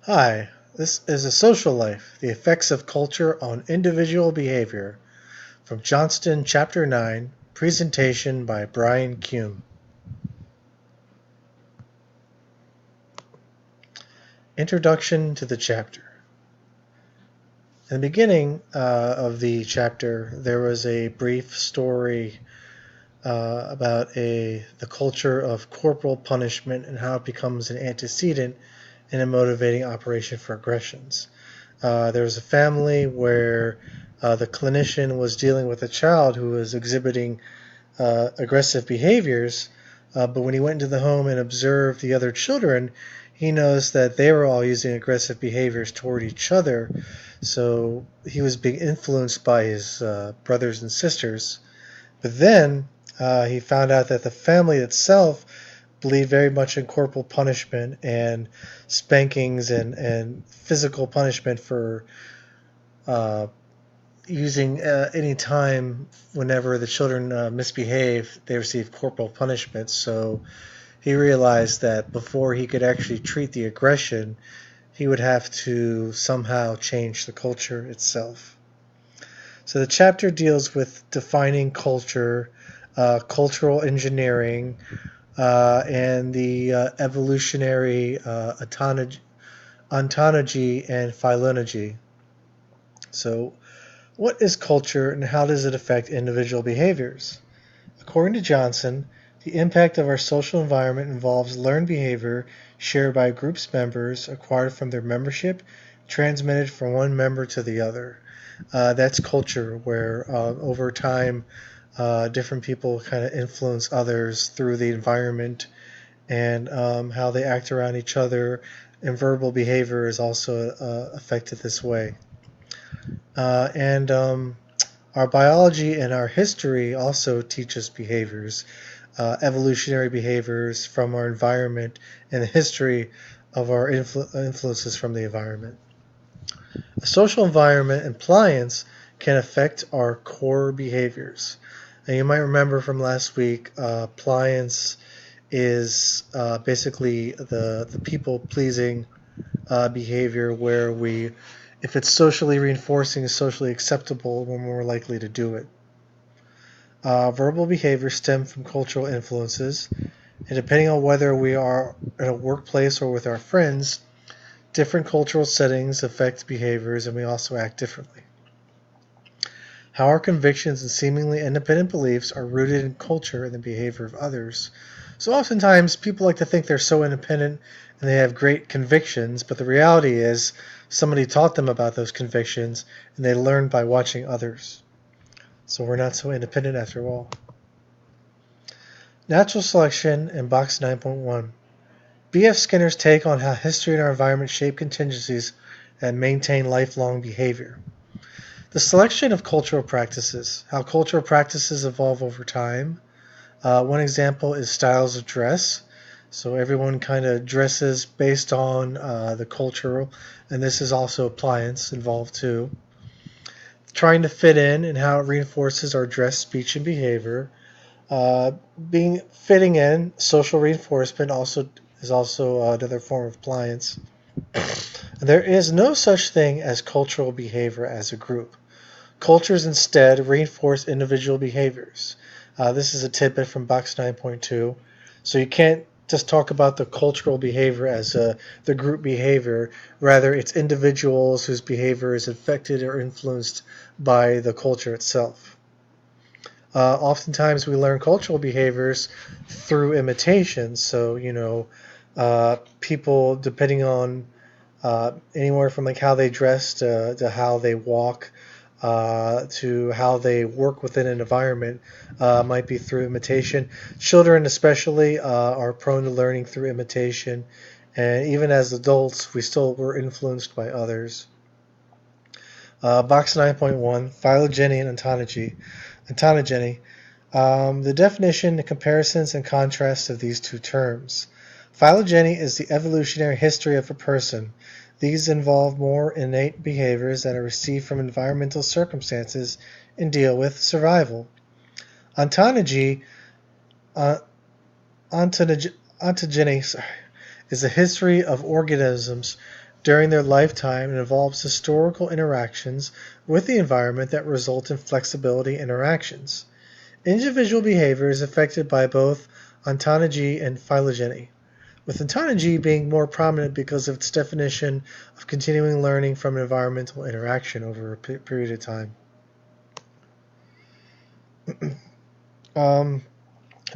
Hi, this is A Social Life, The Effects of Culture on Individual Behavior, from Johnston, Chapter 9, presentation by Brian Kuhn. Introduction to the chapter. In the beginning of the chapter, there was a brief story about the culture of corporal punishment and how it becomes an antecedent in a motivating operation for aggressions. There was a family where the clinician was dealing with a child who was exhibiting aggressive behaviors, but when he went into the home and observed the other children, he noticed that they were all using aggressive behaviors toward each other. So he was being influenced by his brothers and sisters. But then he found out that the family itself believed very much in corporal punishment and spankings and physical punishment for uh, using any time whenever the children misbehave, they receive corporal punishment. So he realized that before he could actually treat the aggression, he would have to somehow change the culture itself. So the chapter deals with defining culture, cultural engineering, and the evolutionary ontology and phylogeny. So what is culture and how does it affect individual behaviors? According to Johnson, the impact of our social environment involves learned behavior shared by a group's members, acquired from their membership, transmitted from one member to the other. That's culture, where over time, different people kind of influence others through the environment and how they act around each other, and verbal behavior is also affected this way. And Our biology and our history also teach us behaviors, evolutionary behaviors from our environment, and the history of our influences from the environment. A social environment and appliance can affect our core behaviors. And you might remember from last week, appliance is basically the people pleasing behavior where if it's socially reinforcing, is socially acceptable, we're more likely to do it. Verbal behavior stem from cultural influences, and depending on whether we are in a workplace or with our friends, different cultural settings affect behaviors and we also act differently. How our convictions and seemingly independent beliefs are rooted in culture and the behavior of others. So oftentimes people like to think they're so independent and they have great convictions, but the reality is somebody taught them about those convictions and they learned by watching others. So we're not so independent after all. Natural selection in Box 9.1. B.F. Skinner's take on how history and our environment shape contingencies and maintain lifelong behavior. The selection of cultural practices, how cultural practices evolve over time. One example is styles of dress. So everyone kind of dresses based on the cultural, and this is also appliance involved too. Trying to fit in and how it reinforces our dress, speech, and behavior. Being fitting in, social reinforcement is also another form of appliance. There is no such thing as cultural behavior as a group. Cultures instead reinforce individual behaviors. This is a tidbit from Box 9.2. So you can't just talk about the cultural behavior as the group behavior. Rather, it's individuals whose behavior is affected or influenced by the culture itself. Oftentimes we learn cultural behaviors through imitation. So, people, depending on anywhere from like how they dress to how they walk, to how they work within an environment, might be through imitation. Children especially are prone to learning through imitation, and even as adults we still were influenced by others. Box 9.1, phylogeny and ontology. Ontogeny. The definition, the comparisons, and contrasts of these two terms. Phylogeny is the evolutionary history of a person. These involve more innate behaviors that are received from environmental circumstances and deal with survival. Ontology, ontogeny, is the history of organisms during their lifetime and involves historical interactions with the environment that result in flexibility interactions. Individual behavior is affected by both ontology and phylogeny, with ontology being more prominent because of its definition of continuing learning from environmental interaction over a period of time.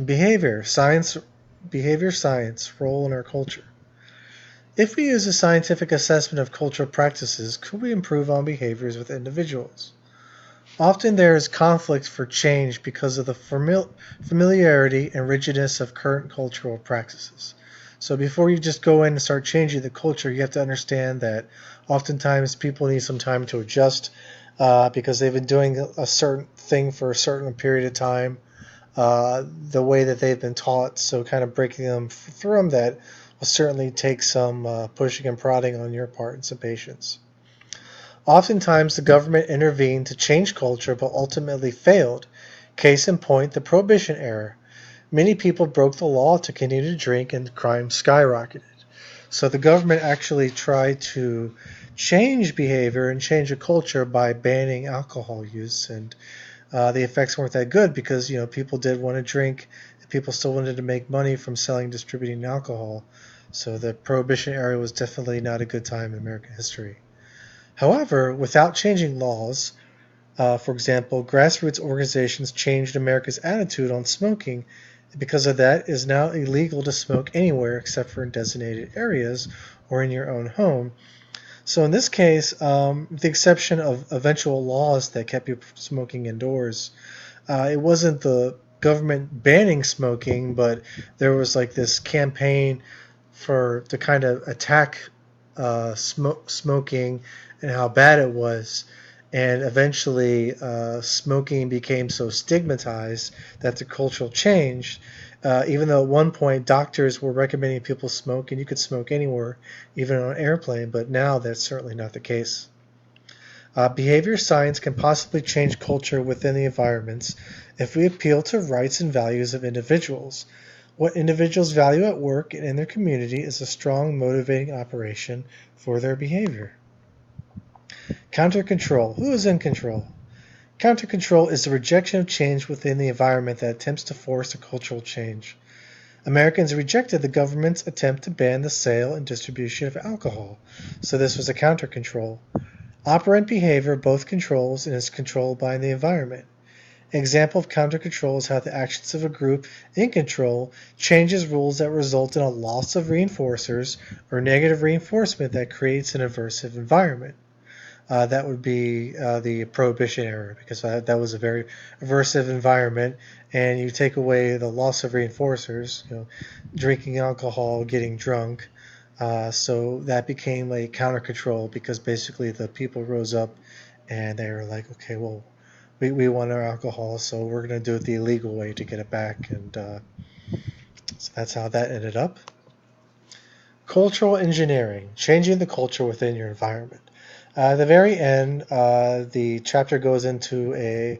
Behavior science role in our culture. If we use a scientific assessment of cultural practices, could we improve on behaviors with individuals? Often there is conflict for change because of the familiarity and rigidness of current cultural practices. So before you just go in and start changing the culture, you have to understand that oftentimes people need some time to adjust because they've been doing a certain thing for a certain period of time, the way that they've been taught. So kind of breaking them through them, that will certainly take some pushing and prodding on your part and some patience. Oftentimes the government intervened to change culture but ultimately failed. Case in point, the Prohibition era. Many people broke the law to continue to drink and crime skyrocketed. So the government actually tried to change behavior and change a culture by banning alcohol use, and the effects weren't that good because people did want to drink, and people still wanted to make money from selling and distributing alcohol. So the Prohibition era was definitely not a good time in American history. However, without changing laws, for example, grassroots organizations changed America's attitude on smoking. Because of that, it is now illegal to smoke anywhere except for in designated areas or in your own home. So in this case, with the exception of eventual laws that kept you smoking indoors, it wasn't the government banning smoking, but there was like this campaign to kind of attack smoking and how bad it was. And eventually, smoking became so stigmatized that the culture changed. Even though at one point doctors were recommending people smoke, and you could smoke anywhere, even on an airplane, but now that's certainly not the case. Behavior science can possibly change culture within the environments if we appeal to rights and values of individuals. What individuals value at work and in their community is a strong motivating operation for their behavior. Counter-control. Who is in control? Counter-control is the rejection of change within the environment that attempts to force a cultural change. Americans rejected the government's attempt to ban the sale and distribution of alcohol, so this was a counter-control. Operant behavior both controls and is controlled by the environment. An example of counter-control is how the actions of a group in control changes rules that result in a loss of reinforcers or negative reinforcement that creates an aversive environment. That would be the Prohibition era, because that was a very aversive environment, and you take away the loss of reinforcers, drinking alcohol, getting drunk, so that became a counter-control, because basically the people rose up and they were like, okay, well, we want our alcohol, so we're going to do it the illegal way to get it back, and so that's how that ended up. Cultural engineering, changing the culture within your environment. At the very end, the chapter goes into a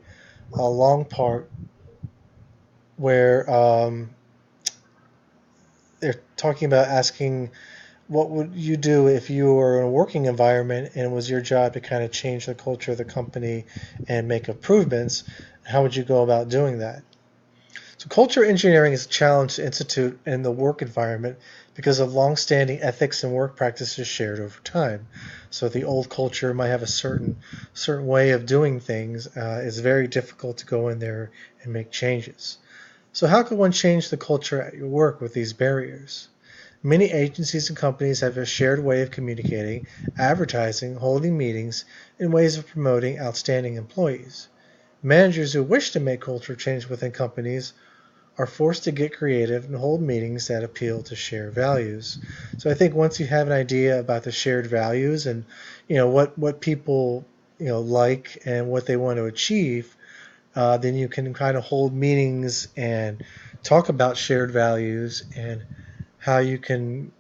long part where they're talking about asking what would you do if you were in a working environment and it was your job to kind of change the culture of the company and make improvements. How would you go about doing that? So culture engineering is a challenge to institute in the work environment because of long-standing ethics and work practices shared over time. So the old culture might have a certain way of doing things. It's very difficult to go in there and make changes. So how can one change the culture at your work with these barriers? Many agencies and companies have a shared way of communicating, advertising, holding meetings, and ways of promoting outstanding employees. Managers who wish to make culture change within companies are forced to get creative and hold meetings that appeal to shared values. So I think once you have an idea about the shared values and what people like and what they want to achieve, then you can kind of hold meetings and talk about shared values and how you can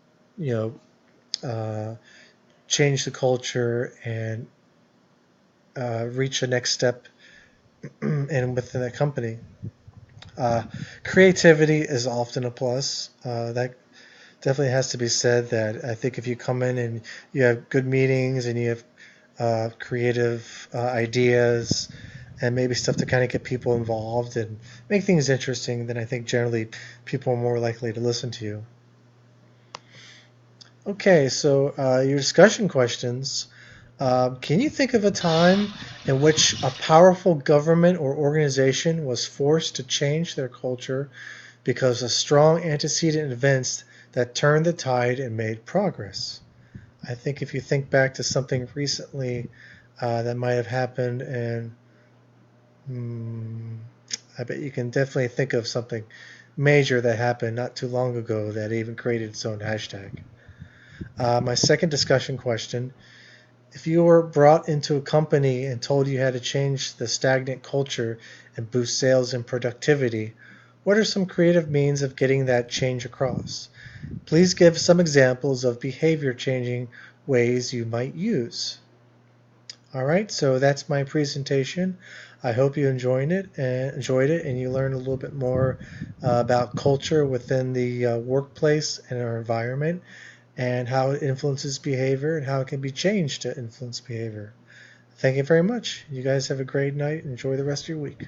change the culture and reach the next step and within a company. Creativity is often a plus. That definitely has to be said that I think if you come in and you have good meetings and you have creative ideas and maybe stuff to kind of get people involved and make things interesting, then I think generally people are more likely to listen to you. Okay, so your discussion questions. Can you think of a time in which a powerful government or organization was forced to change their culture because of strong antecedent events that turned the tide and made progress? I think if you think back to something recently that might have happened, and hmm, I bet you can definitely think of something major that happened not too long ago that even created its own hashtag. My second discussion question: if you were brought into a company and told you had to change the stagnant culture and boost sales and productivity, what are some creative means of getting that change across? Please give some examples of behavior changing ways you might use. All right, so that's my presentation. I hope you enjoyed it, and you learned a little bit more about culture within the workplace and our environment, and how it influences behavior and how it can be changed to influence behavior. Thank you very much. You guys have a great night. Enjoy the rest of your week.